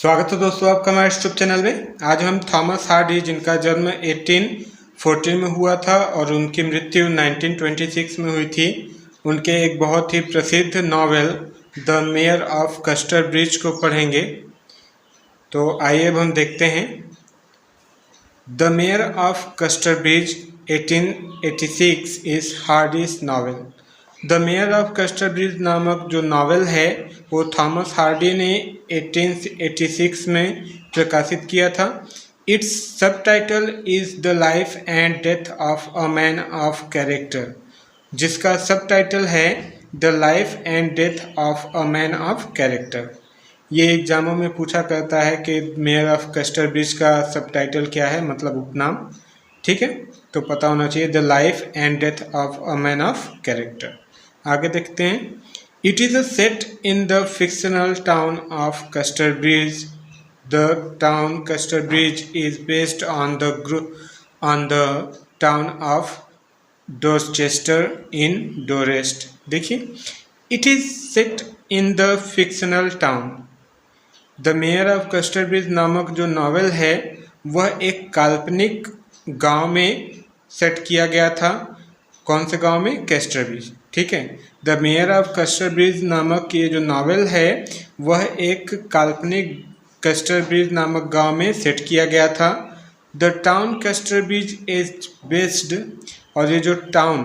स्वागत है दोस्तों आपका हमारे यूट्यूब चैनल में। आज हम थॉमस हार्डी, जिनका जन्म 1814 में हुआ था और उनकी मृत्यु 1926 में हुई थी, उनके एक बहुत ही प्रसिद्ध novel the mayor of Casterbridge को पढ़ेंगे। तो आइए अब हम देखते हैं। The mayor of Casterbridge 1886 is Hardy's novel. The mayor of Casterbridge नामक जो नावल है वो थॉमस हार्डी ने 1886 में प्रकाशित किया था। It's subtitle is the life and death of a man of character, जिसका सबटाइटल है the life and death of a man of character. ये एग्जामों में पूछा करता है कि मेयर ऑफ कैस्टरब्रिज का सबटाइटल क्या है, मतलब उपनाम। ठीक है, तो पता होना चाहिए the life and death of a man of character. आगे देखते हैं। It is a set in the fictional town of Casterbridge. The town Casterbridge is based on the town of Dorchester in Dorset. देखिए, it is set in the fictional town. The mayor of Casterbridge नामक जो novel है वह एक काल्पनिक गांव में set किया गया था। कौन से गांव में? कैस्टरब्रिज। ठीक है, द मेयर ऑफ कैस्टरब्रिज नामक ये जो नावल है वह एक काल्पनिक कैस्टरब्रिज नामक गांव में सेट किया गया था। The town Casterbridge is based, और ये जो टाउन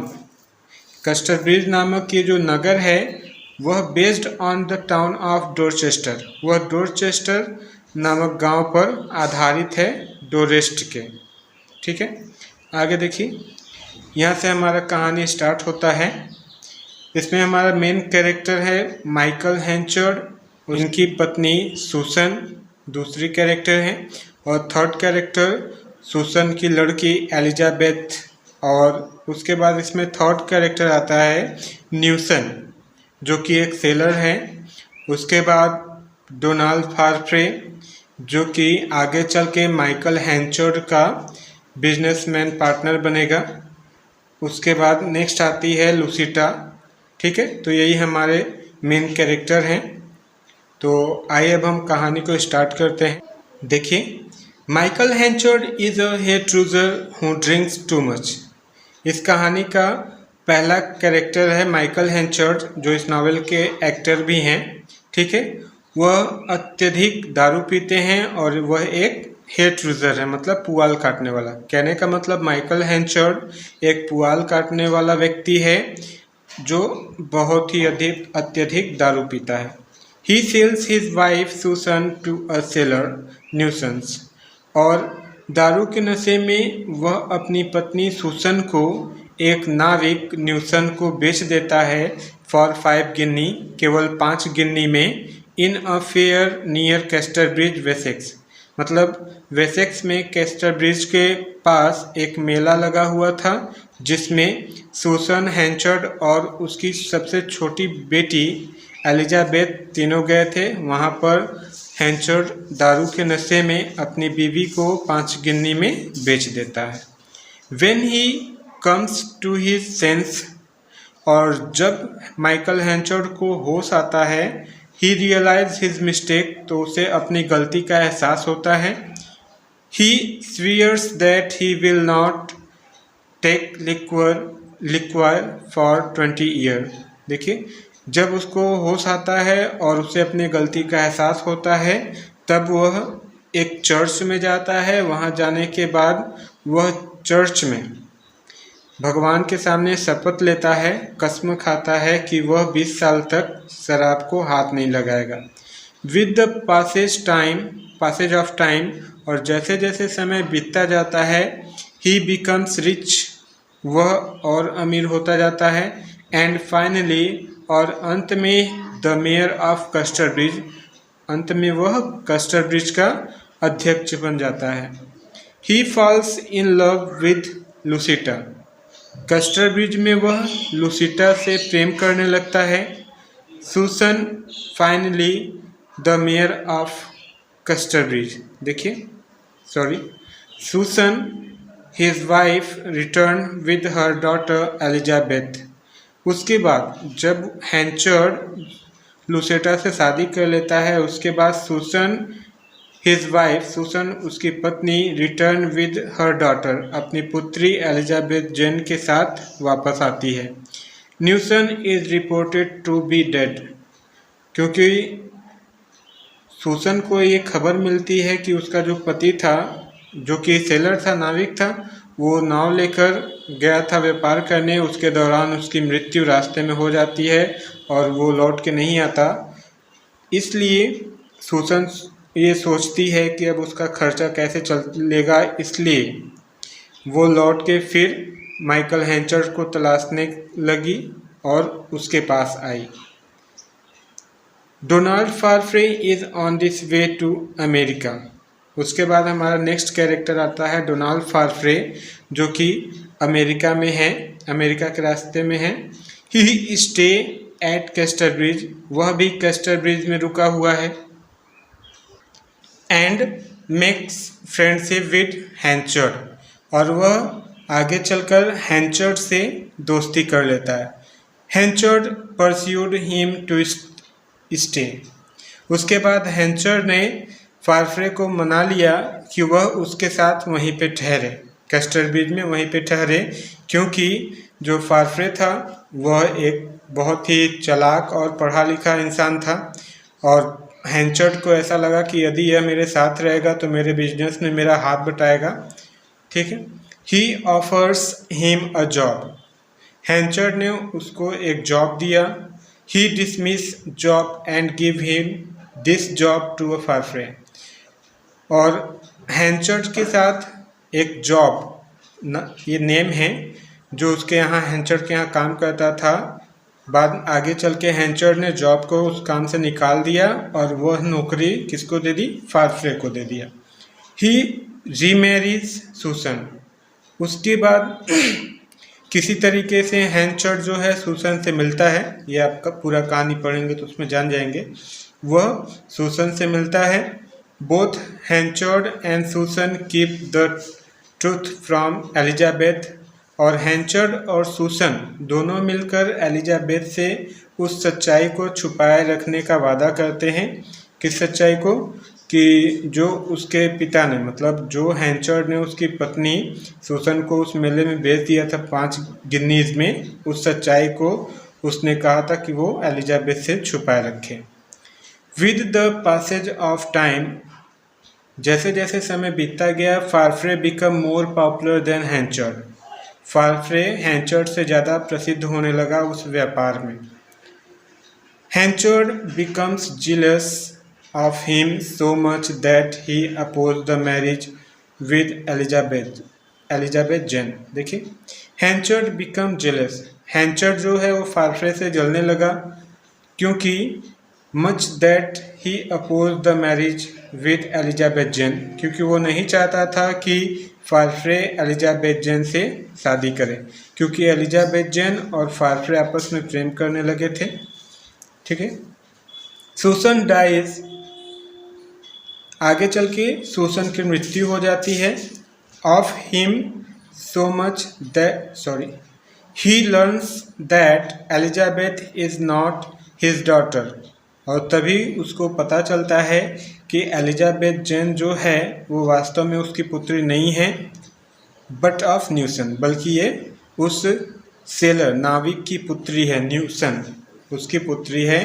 कैस्टरब्रिज नामक ये जो नगर है वह based on the town of Dorchester, वह डोरचेस्टर नामक गांव पर आधारित है, डोरेस्ट के। ठीक है, आगे देखिए। यहाँ से हमारा कहानी स्टार्ट होता है। इसमें हमारा मेन कैरेक्टर है माइकल हैंचर्ड, उनकी पत्नी सुसन दूसरी कैरेक्टर है, और थर्ड कैरेक्टर सुसन की लड़की एलिजाबेथ, और उसके बाद इसमें थर्ड कैरेक्टर आता है न्यूसन, जो कि एक सेलर है। उसके बाद डोनाल्ड फारफ्रे, जो कि आगे चल के माइकल हैंचर्ड का बिजनेसमैन पार्टनर बनेगा। उसके बाद नेक्स्ट आती है लुसिटा। ठीक है, तो यही हमारे मेन कैरेक्टर हैं। तो आइए अब हम कहानी को स्टार्ट करते हैं। देखिए, Michael Henchard is a hay trusser who drinks too much. इस कहानी का पहला कैरेक्टर है माइकल हैंचर्ड, जो इस नावल के एक्टर भी हैं। ठीक है, वह अत्यधिक दारू पीते हैं और वह एक हेयर ट्रूजर है, मतलब पुआल काटने वाला। कहने का मतलब माइकल हैंचर्ड एक पुआल काटने वाला व्यक्ति है जो बहुत ही अत्यधिक दारू पीता है। He sells his wife Susan to a sailor nuisance, और दारू के नशे में वह अपनी पत्नी सुसन को एक नाविक न्यूसन को बेच देता है फॉर 5 गिनी, केवल 5 गिनी में, इन a fair near Casterbridge Wessex. मतलब वेसेक्स में कैस्टरब्रिज के पास एक मेला लगा हुआ था जिसमें सुसन हैंचर्ड और उसकी सबसे छोटी बेटी एलिजाबेथ तीनों गए थे। वहाँ पर हैंचर्ड दारू के नशे में अपनी बीवी को 5 गिन्नी में बेच देता है। When he comes to his sense, और जब माइकल हैंचर्ड को होश आता है, ही रियलाइज हिज मिस्टेक, तो उसे अपनी गलती का एहसास होता है। He swears that he will not take liquor for 20 year. देखिए, जब उसको होश आता है और उसे अपनी गलती का एहसास होता है, तब वह एक चर्च में जाता है। वहाँ जाने के बाद वह चर्च में भगवान के सामने शपथ लेता है, कसम खाता है कि वह 20 साल तक शराब को हाथ नहीं लगाएगा। With the passage of time, और जैसे जैसे समय बीतता जाता है, ही बिकम्स रिच, वह और अमीर होता जाता है। एंड फाइनली, और अंत में, द मेयर ऑफ कैस्टरब्रिज, अंत में वह कैस्टरब्रिज का अध्यक्ष बन जाता है। He falls in love with Lucetta, Casterbridge में वह लुसिटा से प्रेम करने लगता है। Susan finally the mayor of Casterbridge, देखिए Susan his wife return with her daughter Elizabeth. उसके बाद जब हैंचर्ड लुसेटा से शादी कर लेता है, उसके बाद सुसन हिज वाइफ सुसन, उसकी पत्नी, रिटर्न विद हर डॉटर, अपनी पुत्री एलिजाबेथ जेन के साथ वापस आती है। Newson is reported to be dead, क्योंकि सुसन को ये खबर मिलती है कि उसका जो पति था, जो कि सेलर था, नाविक था, वो नाव लेकर गया था व्यापार करने, उसके दौरान उसकी मृत्यु रास्ते में हो जाती है और वो लौट के नहीं आता। इसलिए सुसन ये सोचती है कि अब उसका खर्चा कैसे चलेगा, इसलिए वो लौट के फिर माइकल हेंचर को तलाशने लगी और उसके पास आई। Donald Farfrae is on this way to America. उसके बाद हमारा नेक्स्ट कैरेक्टर आता है डोनाल्ड फारफ्रे, जो कि अमेरिका में है, अमेरिका के रास्ते में है। ही स्टे एट कैस्टर ब्रिज, वह भी कैस्टर ब्रिज में रुका हुआ है। एंड मेक्स फ्रेंडशिप विद हैंचर्ड, और वह आगे चलकर हैंचर्ड से दोस्ती कर लेता है। हैंचर्ड परस्यूड हिम टू स्टे। उसके बाद हैंचर्ड ने फारफ्रे को मना लिया कि वह उसके साथ वहीं पे ठहरे, कैस्टर ब्रिज में वहीं पे ठहरे, क्योंकि जो फारफ्रे था वह एक बहुत ही चालाक और पढ़ा लिखा इंसान था और हैंचर्ड को ऐसा लगा कि यदि यह मेरे साथ रहेगा तो मेरे बिजनेस में मेरा हाथ बटाएगा। ठीक है। He offers him a job, Henchard ने उसको एक जॉब दिया। He dismiss job and give him this job to a Farfrae, और हैंचर्ड के साथ एक जॉब, ये नेम है, जो उसके यहाँ हैंचर्ड के यहाँ काम करता था, बाद आगे चल के हैंचर्ड ने जॉब को उस काम से निकाल दिया और वह नौकरी किसको दे दी, फारफ्रे को दे दिया। ही रीमैरीज सुसन, उसके बाद किसी तरीके से हैंचर्ड जो है सुसन से मिलता है, ये आपका पूरा कहानी पढ़ेंगे तो उसमें जान जाएंगे। वह सुसन से मिलता है। Both Henchard and Susan keep the truth from Elizabeth, और हैंचर्ड और सुसन दोनों मिलकर एलिजाबेथ से उस सच्चाई को छुपाए रखने का वादा करते हैं। किस सच्चाई को? कि जो उसके पिता ने, मतलब जो हैंचर्ड ने उसकी पत्नी सुसन को उस मेले में बेच दिया था 5 गिन्नीज में, उस सच्चाई को उसने कहा था कि वो एलिजाबेथ से छुपाए रखे। With the passage of time, जैसे जैसे समय बीतता गया, Farfrae become more popular than Henchard, Farfrae Henchard से ज़्यादा प्रसिद्ध होने लगा उस व्यापार में। Henchard becomes jealous of him so much that he oppose the marriage with Elizabeth Jane. देखिए, हैंचर्ड बिकम जेलस, हैंचर्ड जो है वो फारफ्रे से जलने लगा, क्योंकि much that he oppose the marriage with Elizabeth Jane, क्योंकि वो नहीं चाहता था कि फारफ्रे एलिजाबेथ जेन से शादी करे, क्योंकि एलिजाबेथ जेन और फारफ्रे आपस में प्रेम करने लगे थे। ठीक है। सुसन डाइज, आगे चल के सुसन की मृत्यु हो जाती है। Of him so much that he learns that Elizabeth is not his daughter, और तभी उसको पता चलता है कि एलिजाबेथ जेन जो है वो वास्तव में उसकी पुत्री नहीं है, बट ऑफ न्यूसन, बल्कि ये उस सेलर नाविक की पुत्री है, न्यूसन उसकी पुत्री है,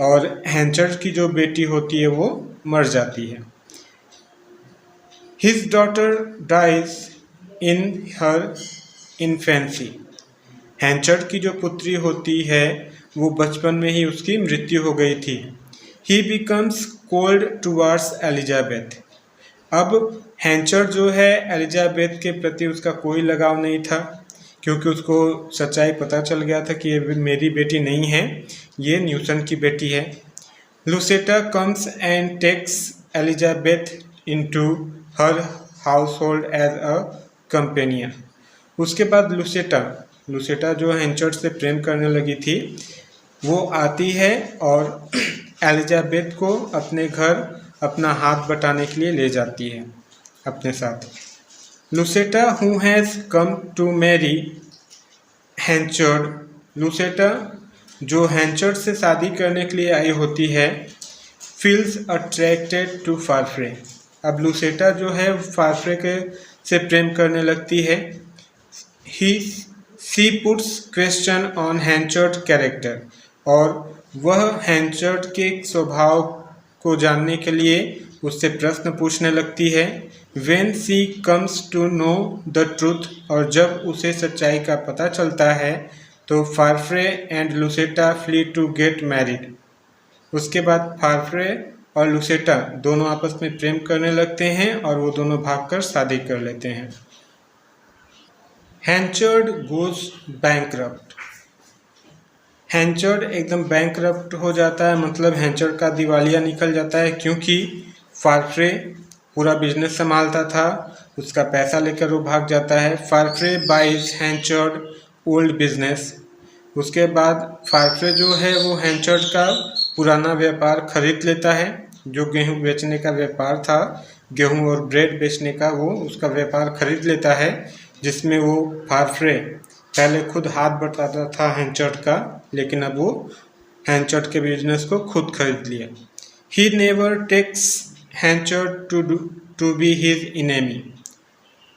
और हैंचर्ड की जो बेटी होती है वो मर जाती है। His daughter dies in her infancy, Henchard की जो पुत्री होती है वो बचपन में ही उसकी मृत्यु हो गई थी। ही बिकम्स कोल्ड टुवार्ड्स एलिजाबेथ, अब हैंचर्ड जो है एलिजाबेथ के प्रति उसका कोई लगाव नहीं था, क्योंकि उसको सच्चाई पता चल गया था कि ये मेरी बेटी नहीं है, ये न्यूसन की बेटी है। Lucetta comes and takes Elizabeth into her household as a companion. उसके बाद लुसेटा जो हैंचर्ड से प्रेम करने लगी थी, वो आती है और एलिजाबेथ को अपने घर अपना हाथ बटाने के लिए ले जाती है अपने साथ। Lucetta who has come to marry Henchard, Lucetta जो हैंचर्ड से शादी करने के लिए आई होती है, फील्स अट्रैक्टेड टू फारफ्रे, अब लुसेटा जो है फारफ्रे के से प्रेम करने लगती है। She puts question on Henchard character, और वह हैंचर्ड के स्वभाव को जानने के लिए उससे प्रश्न पूछने लगती है। When she comes to know the truth, और जब उसे सच्चाई का पता चलता है तो Farfrae and Lucetta flee to get married. उसके बाद फारफ्रे और लुसेटा दोनों आपस में प्रेम करने लगते हैं और वो दोनों भागकर शादी कर लेते हैं। हैंचर्ड गोज बैंकरप्ट। हैंचर्ड एकदम बैंकरप्ट हो जाता है, मतलब हैंचर्ड का दिवालिया निकल जाता है, क्योंकि फारफ्रे पूरा बिजनेस संभालता था, उसका पैसा लेकर वो भाग जाता है। फारफ्रे बाइज हैंचर्ड ओल्ड बिजनेस। उसके बाद फारफ्रे जो है वो हैंचर्ड का पुराना व्यापार खरीद लेता है, जो गेहूं बेचने का व्यापार था, गेहूं और ब्रेड बेचने का, वो उसका व्यापार खरीद लेता है, जिसमें वो फारफ्रे पहले खुद हाथ बटाता था हैंचर्ड का, लेकिन अब वो हैंचर्ड के बिजनेस को खुद खरीद लिया। He never takes Henchard to be his enemy.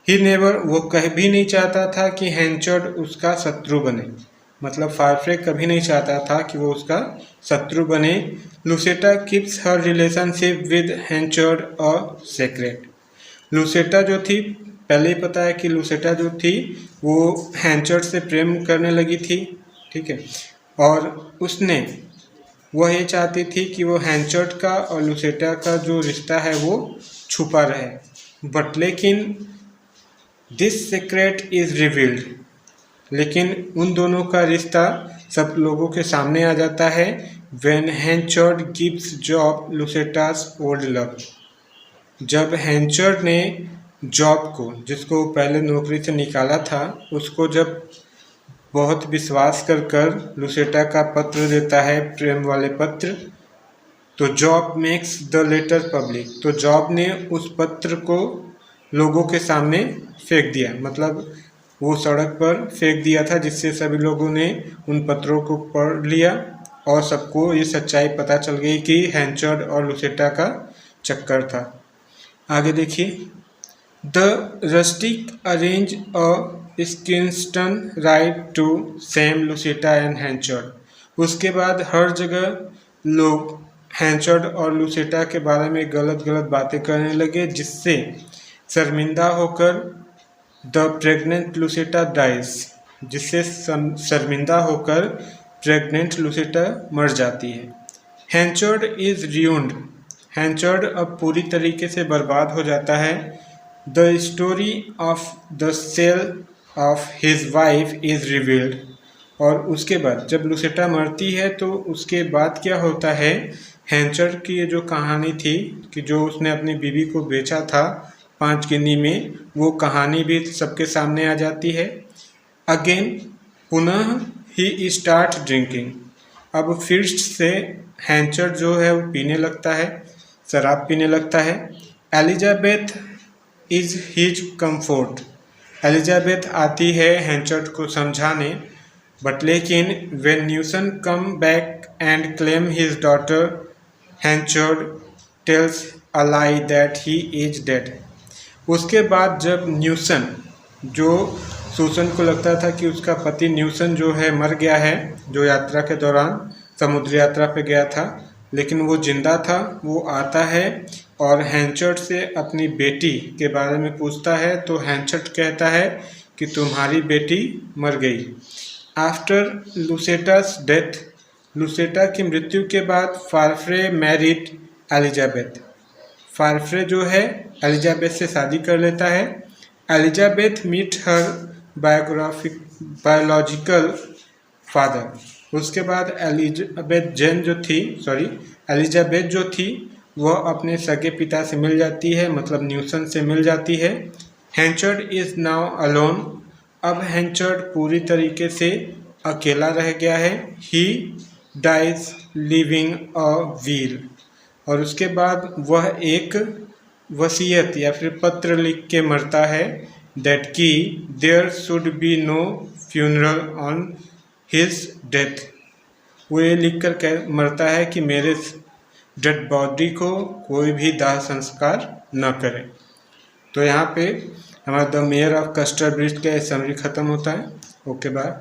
He never, वो कभी नहीं चाहता था कि हैंचर्ड उसका शत्रु बने, मतलब फारफ्रे कभी नहीं चाहता था कि वो उसका शत्रु बने। Lucetta keeps her relationship with Henchard a secret. Lucetta जो थी, पहले ही पता है कि लुसेटा जो थी वो हैंचर्ड से प्रेम करने लगी थी, ठीक है, और उसने वो ये चाहती थी कि वो हैंचर्ड का और लुसेटा का जो रिश्ता है वो छुपा रहे, बट लेकिन दिस सीक्रेट इज रिवील्ड, लेकिन उन दोनों का रिश्ता सब लोगों के सामने आ जाता है। When Henchard gives job Lucetta's old love. जब हैंचर्ड ने जॉब को, जिसको पहले नौकरी से निकाला था, उसको जब बहुत विश्वास कर लुसेटा का पत्र देता है, प्रेम वाले पत्र, तो Job makes the letter public. तो जॉब ने उस पत्र को लोगों के सामने फेंक दिया, मतलब वो सड़क पर फेंक दिया था, जिससे सभी लोगों ने उन पत्रों को पढ़ लिया और सबको ये सच्चाई पता चल गई कि हैंचर्ड और लुसेटा का चक्कर था। आगे देखिए। The rustic arrange a skimmington ride to same Lucetta and Henchard. उसके बाद हर जगह लोग हैंचर्ड और लुसेटा के बारे में गलत बातें करने लगे, जिससे शर्मिंदा होकर द प्रेग्नेंट लुसेटा डाइज, जिससे शर्मिंदा होकर प्रेग्नेंट लुसेटा मर जाती है। Henchard is रियून्ड। हैंचर्ड अब पूरी तरीके से बर्बाद हो जाता है। The story of the sale of his wife is revealed. और उसके बाद जब लुसेटा मरती है तो उसके बाद क्या होता है, हैंचर्ड की ये जो कहानी थी कि जो उसने अपनी बीवी को बेचा था 5 गिनी में, वो कहानी भी सबके सामने आ जाती है। अगेन पुनः ही स्टार्ट ड्रिंकिंग। अब फिर से हैंचर्ड जो है वो पीने लगता है, शराब पीने लगता है। Elizabeth is his comfort. Elizabeth आती है हैंचर्ड को समझाने, बट लेकिन when Newson come back and claim his daughter, Henchard tells a lie that he is dead. उसके बाद जब न्यूसन, जो सूसन को लगता था कि उसका पति न्यूसन जो है मर गया है, जो यात्रा के दौरान समुद्र यात्रा पे गया था, लेकिन वो जिंदा था, वो आता है और हैंचर्ड से अपनी बेटी के बारे में पूछता है। तो हैंचर्ड कहता है कि तुम्हारी बेटी मर गई। आफ्टर लुसेटास डेथ, लुसेटा की मृत्यु के बाद फारफ्रे मैरिड एलिजाबेथ। फारफ्रे जो है एलिजाबेथ से शादी कर लेता है। Elizabeth meet her biological father. उसके बाद एलिजाबेथ जो थी वह अपने सगे पिता से मिल जाती है, मतलब न्यूसन से मिल जाती है। Henchard is now alone. अब हैंचर्ड पूरी तरीके से अकेला रह गया है। He dies leaving a will. और उसके बाद वह एक वसीयत या फिर पत्र लिख के मरता है, दैट की there should be no funeral on his death. वो ये लिख कर मरता है कि मेरे डेड बॉडी को कोई भी दाह संस्कार न करें। तो यहाँ पे हमारा the mayor of Casterbridge का समरी ख़त्म होता है। Okay bye.